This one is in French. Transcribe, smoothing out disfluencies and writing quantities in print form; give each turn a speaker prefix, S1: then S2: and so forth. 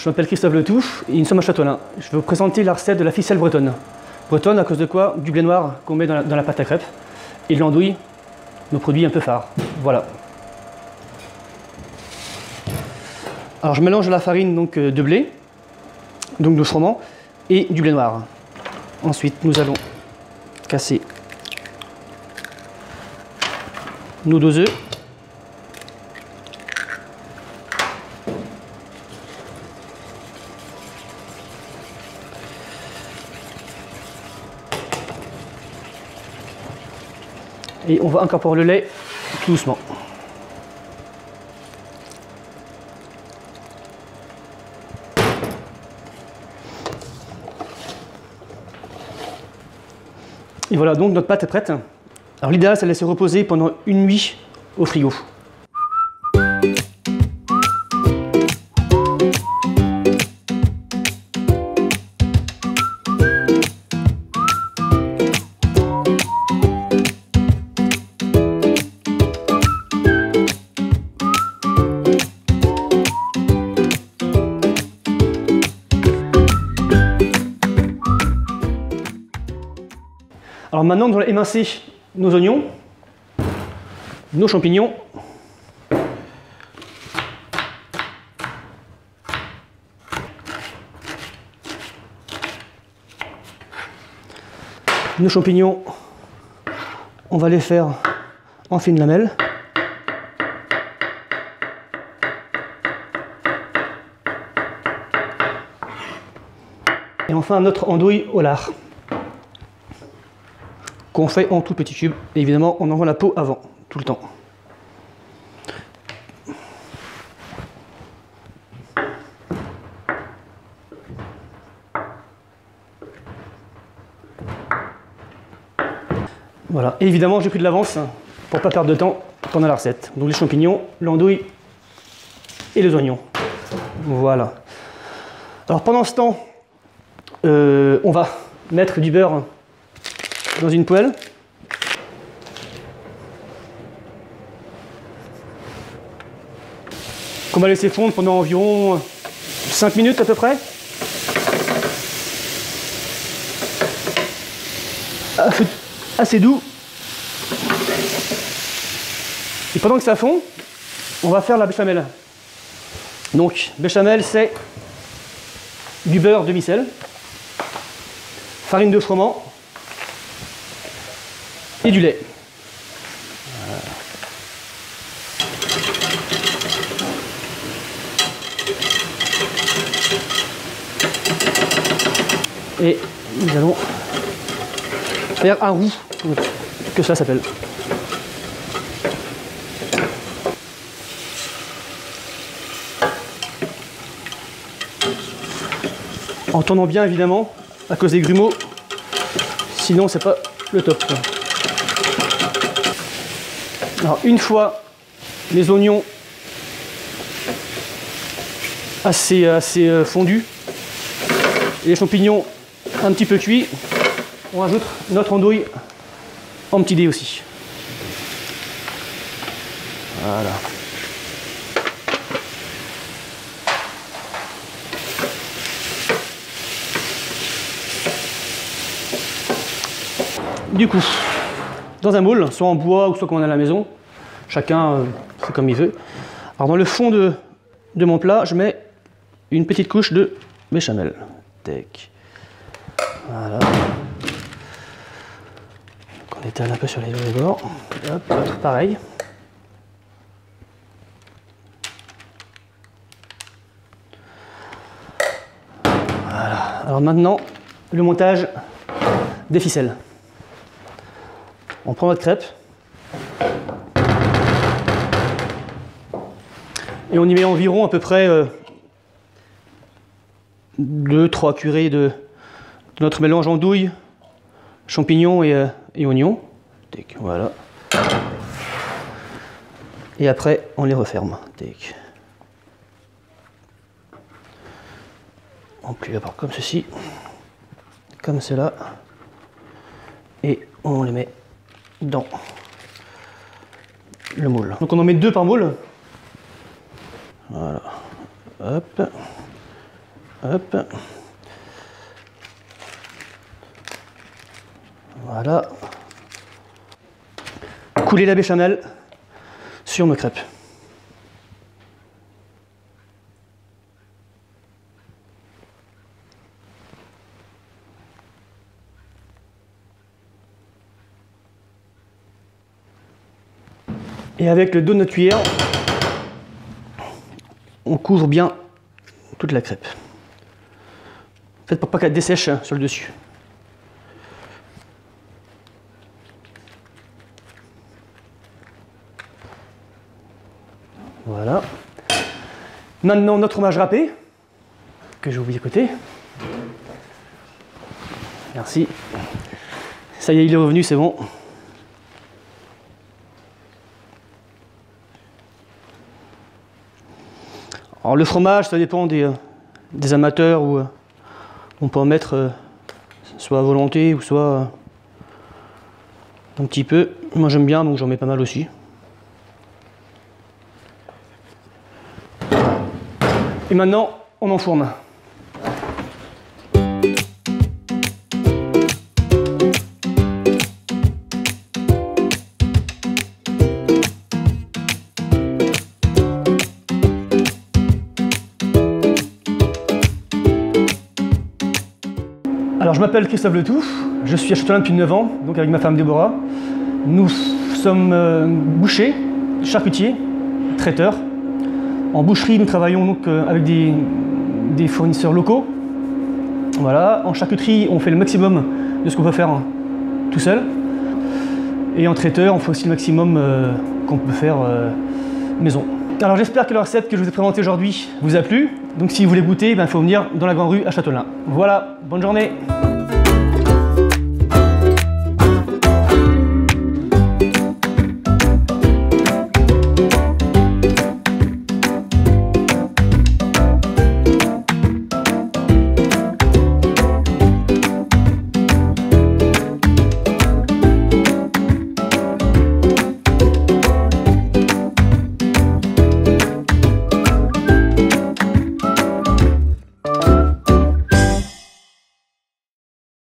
S1: je m'appelle Christophe Letou et nous sommes à Châteaulin. Je vais vous présenter la recette de la ficelle bretonne. Bretonne à cause de quoi? Du blé noir qu'on met dans la pâte à crêpes et de l'andouille, nos produits un peu phares. Voilà. Alors je mélange la farine donc, de blé, donc de froment, et du blé noir. Ensuite nous allons casser nos 2 œufs. Et on va incorporer le lait tout doucement. Et voilà, donc notre pâte est prête. Alors l'idéal, c'est de laisser reposer pendant une nuit au frigo. Alors maintenant, nous allons émincer nos oignons, nos champignons, on va les faire en fines lamelles. Et enfin notre andouille au lard, qu'on fait en tout petits cubes. Et évidemment, on envoie la peau avant, tout le temps. Voilà. Et évidemment, j'ai pris de l'avance pour ne pas perdre de temps pendant la recette. Donc les champignons, l'andouille et les oignons. Voilà. Alors pendant ce temps, on va mettre du beurre dans une poêle. Qu'on va laisser fondre pendant environ 5 minutes à peu près. À feu assez doux. Et pendant que ça fond, on va faire la béchamel. Donc, béchamel, c'est du beurre demi-sel, farine de froment et du lait. Et nous allons faire un roux, que ça s'appelle. En tournant bien évidemment, à cause des grumeaux, sinon c'est pas le top. Alors une fois les oignons assez fondus et les champignons un petit peu cuits, on rajoute notre andouille en petits dés aussi. Voilà. Du coup, dans un moule, soit en bois ou soit comme on a à la maison, chacun fait comme il veut. Alors dans le fond de mon plat, je mets une petite couche de béchamel. Tac. Voilà. On étale un peu sur les bords. Hop, l'autre pareil. Voilà. Alors maintenant, le montage des ficelles. On prend notre crêpe et on y met environ à peu près 2-3 cuillerées de notre mélange andouille, champignons et oignons. Voilà. Et après, on les referme. On plie la barre comme ceci, comme cela, et on les met dans le moule. Donc on en met 2 par moule. Voilà. Hop. Hop. Voilà. Couler la béchamel sur nos crêpes. Et avec le dos de notre cuillère, on couvre bien toute la crêpe. Faites pour pas qu'elle dessèche sur le dessus. Voilà. Maintenant, notre fromage râpé, que j'ai oublié à côté. Merci. Ça y est, il est revenu, c'est bon. Alors le fromage, ça dépend des amateurs, où on peut en mettre soit à volonté ou soit un petit peu. Moi j'aime bien, donc j'en mets pas mal aussi. Et maintenant, on enfourne. Alors je m'appelle Christophe Letou, je suis à Châtelain depuis 9 ans, donc avec ma femme Déborah. Nous sommes bouchers, charcutiers, traiteurs. En boucherie, nous travaillons donc avec des fournisseurs locaux. Voilà. En charcuterie, on fait le maximum de ce qu'on peut faire tout seul. Et en traiteur, on fait aussi le maximum qu'on peut faire maison. Alors j'espère que la recette que je vous ai présentée aujourd'hui vous a plu. Donc si vous voulez goûter, il faut venir dans la Grande Rue à Châtelain. Voilà, bonne journée.